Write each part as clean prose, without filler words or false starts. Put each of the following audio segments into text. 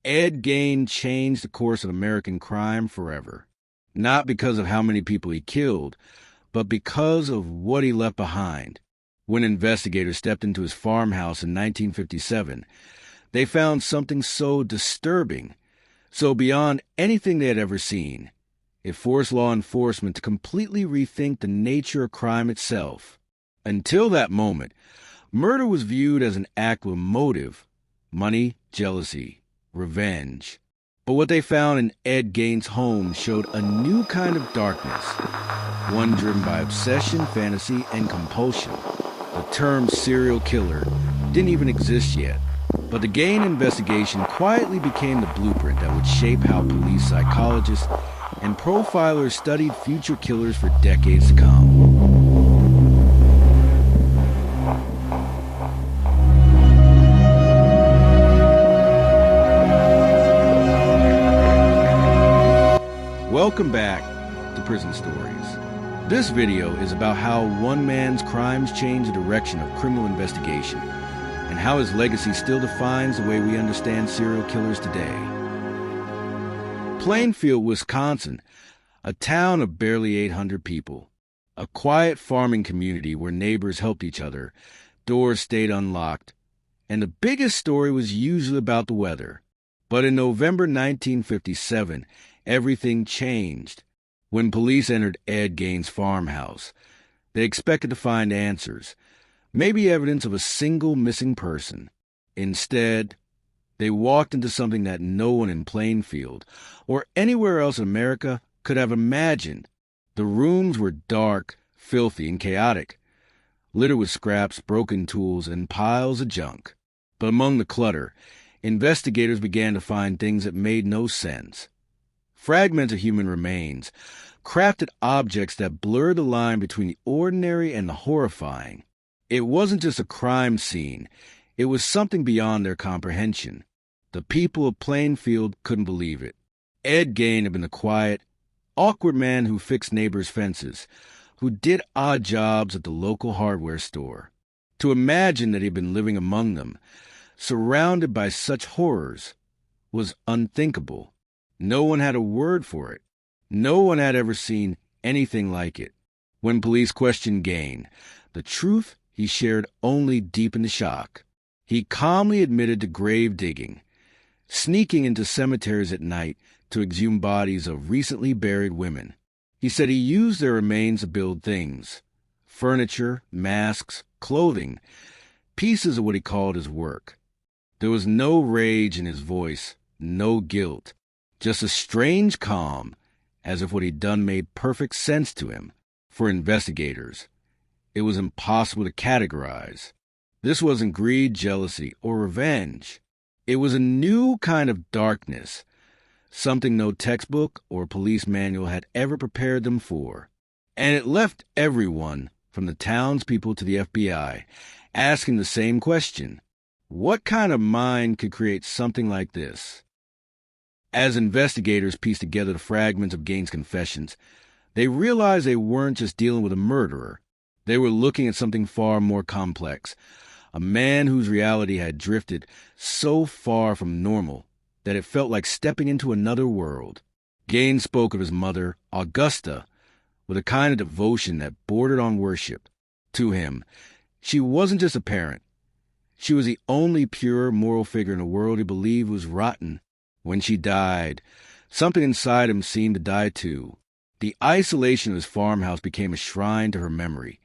Ed Gein changed the course of American crime forever. Not because of how many people he killed, but because of what he left behind. When investigators stepped into his farmhouse in 1957, they found something so disturbing, so beyond anything they had ever seen. It forced law enforcement to completely rethink the nature of crime itself. Until that moment, murder was viewed as an act with motive: money, jealousy, revenge. But what they found in Ed Gein's home showed a new kind of darkness, one driven by obsession, fantasy, and compulsion. The term serial killer didn't even exist yet, but the Gein investigation quietly became the blueprint that would shape how police psychologists and profilers studied future killers for decades to come. Welcome back to Prison Stories. This video is about how one man's crimes changed the direction of criminal investigation and how his legacy still defines the way we understand serial killers today. Plainfield, Wisconsin, a town of barely 800 people, a quiet farming community where neighbors helped each other, doors stayed unlocked, and the biggest story was usually about the weather. But in November 1957, everything changed. When police entered Ed Gein's farmhouse, they expected to find answers, maybe evidence of a single missing person. Instead, they walked into something that no one in Plainfield or anywhere else in America could have imagined. The rooms were dark, filthy, and chaotic, littered with scraps, broken tools, and piles of junk. But among the clutter, investigators began to find things that made no sense. Fragments of human remains, crafted objects that blurred the line between the ordinary and the horrifying. It wasn't just a crime scene. It was something beyond their comprehension. The people of Plainfield couldn't believe it. Ed Gein had been the quiet, awkward man who fixed neighbors' fences, who did odd jobs at the local hardware store. To imagine that he'd been living among them, surrounded by such horrors, was unthinkable. No one had a word for it. No one had ever seen anything like it. When police questioned Gein, the truth he shared only deepened the shock. He calmly admitted to grave digging, sneaking into cemeteries at night to exhume bodies of recently buried women. He said he used their remains to build things: furniture, masks, clothing, pieces of what he called his work. There was no rage in his voice, no guilt, just a strange calm, as if what he'd done made perfect sense to him. For investigators, it was impossible to categorize. This wasn't greed, jealousy, or revenge. It was a new kind of darkness, something no textbook or police manual had ever prepared them for. And it left everyone, from the townspeople to the FBI, asking the same question: what kind of mind could create something like this? As investigators pieced together the fragments of Gein's confessions, they realized they weren't just dealing with a murderer. They were looking at something far more complex, a man whose reality had drifted so far from normal that it felt like stepping into another world. Gein spoke of his mother, Augusta, with a kind of devotion that bordered on worship. To him, she wasn't just a parent. She was the only pure, moral figure in a world he believed was rotten. When she died, something inside him seemed to die too. The isolation of his farmhouse became a shrine to her memory,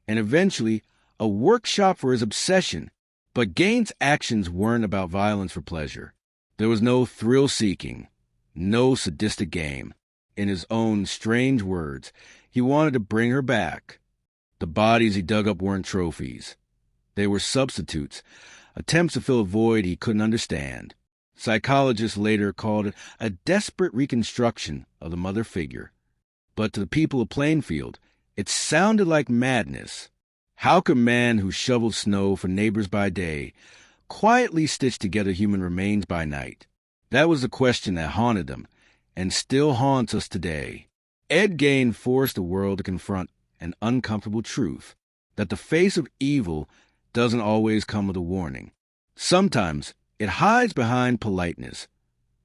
and eventually a workshop for his obsession. But Gein's actions weren't about violence for pleasure. There was no thrill-seeking, no sadistic game. In his own strange words, he wanted to bring her back. The bodies he dug up weren't trophies. They were substitutes, attempts to fill a void he couldn't understand. Psychologists later called it a desperate reconstruction of the mother figure. But to the people of Plainfield, it sounded like madness. How could a man who shoveled snow for neighbors by day quietly stitch together human remains by night? That was the question that haunted them, and still haunts us today. Ed Gein forced the world to confront an uncomfortable truth, that the face of evil doesn't always come with a warning. Sometimes it hides behind politeness,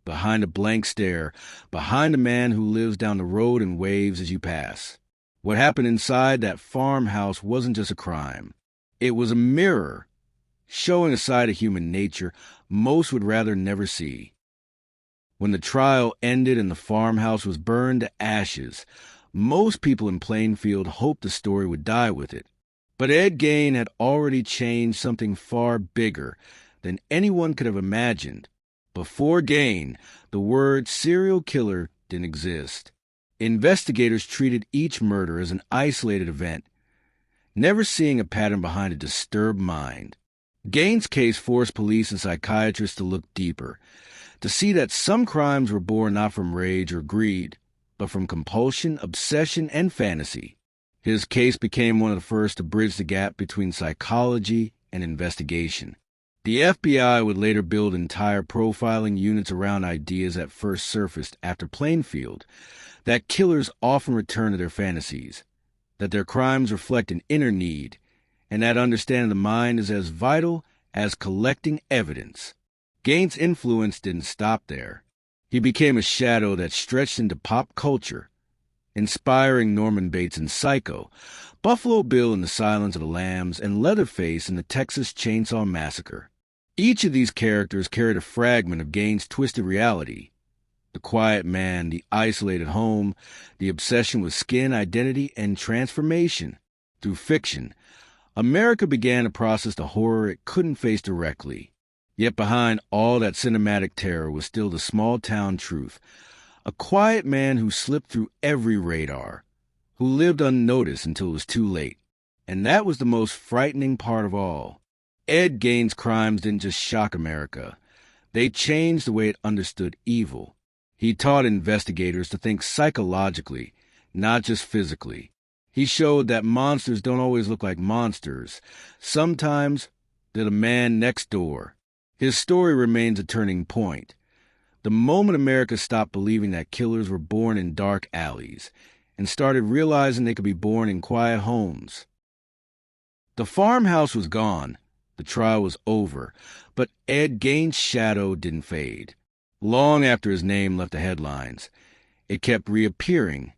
behind a blank stare, behind a man who lives down the road and waves as you pass. What happened inside that farmhouse wasn't just a crime. It was a mirror, showing a side of human nature most would rather never see. When the trial ended and the farmhouse was burned to ashes, most people in Plainfield hoped the story would die with it. But Ed Gein had already changed something far bigger than anyone could have imagined. Before Gein, the word serial killer didn't exist. Investigators treated each murder as an isolated event, never seeing a pattern behind a disturbed mind. Gein's case forced police and psychiatrists to look deeper, to see that some crimes were born not from rage or greed, but from compulsion, obsession, and fantasy. His case became one of the first to bridge the gap between psychology and investigation. The FBI would later build entire profiling units around ideas that first surfaced after Plainfield, that killers often return to their fantasies, that their crimes reflect an inner need, and that understanding the mind is as vital as collecting evidence. Gein's influence didn't stop there. He became a shadow that stretched into pop culture, inspiring Norman Bates in Psycho, Buffalo Bill in The Silence of the Lambs, and Leatherface in the Texas Chainsaw Massacre. Each of these characters carried a fragment of Gein's twisted reality. The quiet man, the isolated home, the obsession with skin, identity, and transformation. Through fiction, America began to process the horror it couldn't face directly. Yet behind all that cinematic terror was still the small-town truth. A quiet man who slipped through every radar, who lived unnoticed until it was too late. And that was the most frightening part of all. Ed Gein's crimes didn't just shock America. They changed the way it understood evil. He taught investigators to think psychologically, not just physically. He showed that monsters don't always look like monsters. Sometimes they're the man next door. His story remains a turning point. The moment America stopped believing that killers were born in dark alleys and started realizing they could be born in quiet homes. The farmhouse was gone. The trial was over. But Ed Gein's shadow didn't fade. Long after his name left the headlines, it kept reappearing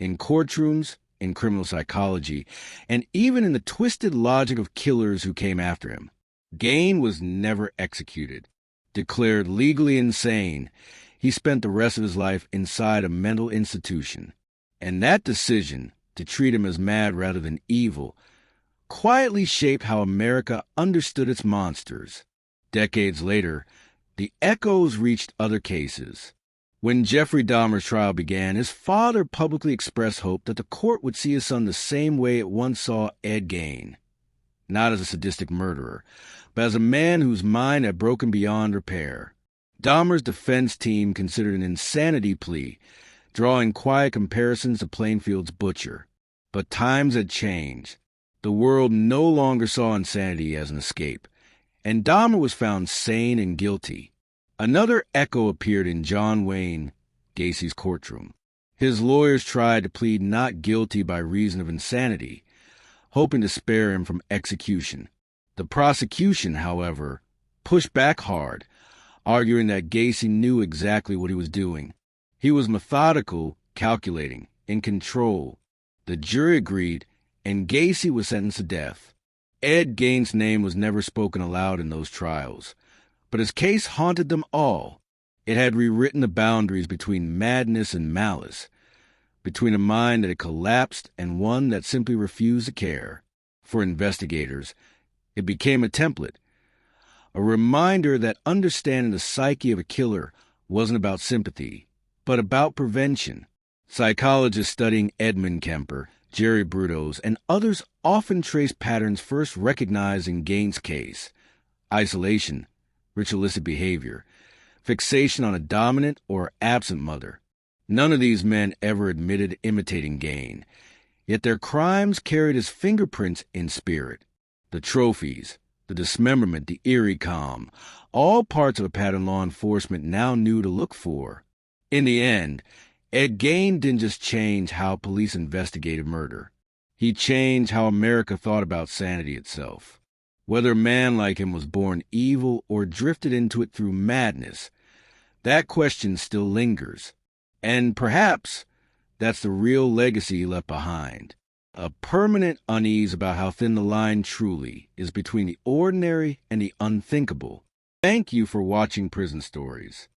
in courtrooms, in criminal psychology, and even in the twisted logic of killers who came after him. Gein was never executed. Declared legally insane, he spent the rest of his life inside a mental institution. And that decision, to treat him as mad rather than evil, quietly shaped how America understood its monsters. Decades later, the echoes reached other cases. When Jeffrey Dahmer's trial began, his father publicly expressed hope that the court would see his son the same way it once saw Ed Gein. Not as a sadistic murderer, but as a man whose mind had broken beyond repair. Dahmer's defense team considered an insanity plea, drawing quiet comparisons to Plainfield's butcher. But times had changed. The world no longer saw insanity as an escape, and Dahmer was found sane and guilty. Another echo appeared in John Wayne Gacy's courtroom. His lawyers tried to plead not guilty by reason of insanity, hoping to spare him from execution. The prosecution, however, pushed back hard, arguing that Gacy knew exactly what he was doing. He was methodical, calculating, in control. The jury agreed, and Gacy was sentenced to death. Ed Gein's name was never spoken aloud in those trials, but his case haunted them all. It had rewritten the boundaries between madness and malice, between a mind that had collapsed and one that simply refused to care. For investigators, it became a template, a reminder that understanding the psyche of a killer wasn't about sympathy, but about prevention. Psychologists studying Edmund Kemper, Jerry Brudos, and others often trace patterns first recognized in Gein's case: isolation, ritualistic behavior, fixation on a dominant or absent mother. None of these men ever admitted imitating Gein, yet their crimes carried his fingerprints in spirit. The trophies, the dismemberment, the eerie calm, all parts of a pattern law enforcement now knew to look for. In the end, Ed Gein didn't just change how police investigated murder. He changed how America thought about sanity itself. Whether a man like him was born evil or drifted into it through madness, That question still lingers. And perhaps that's the real legacy left behind. A permanent unease about how thin the line truly is between the ordinary and the unthinkable. Thank you for watching Prison Stories.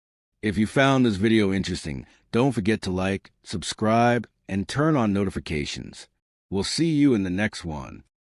If you found this video interesting, don't forget to like, subscribe, and turn on notifications. We'll see you in the next one.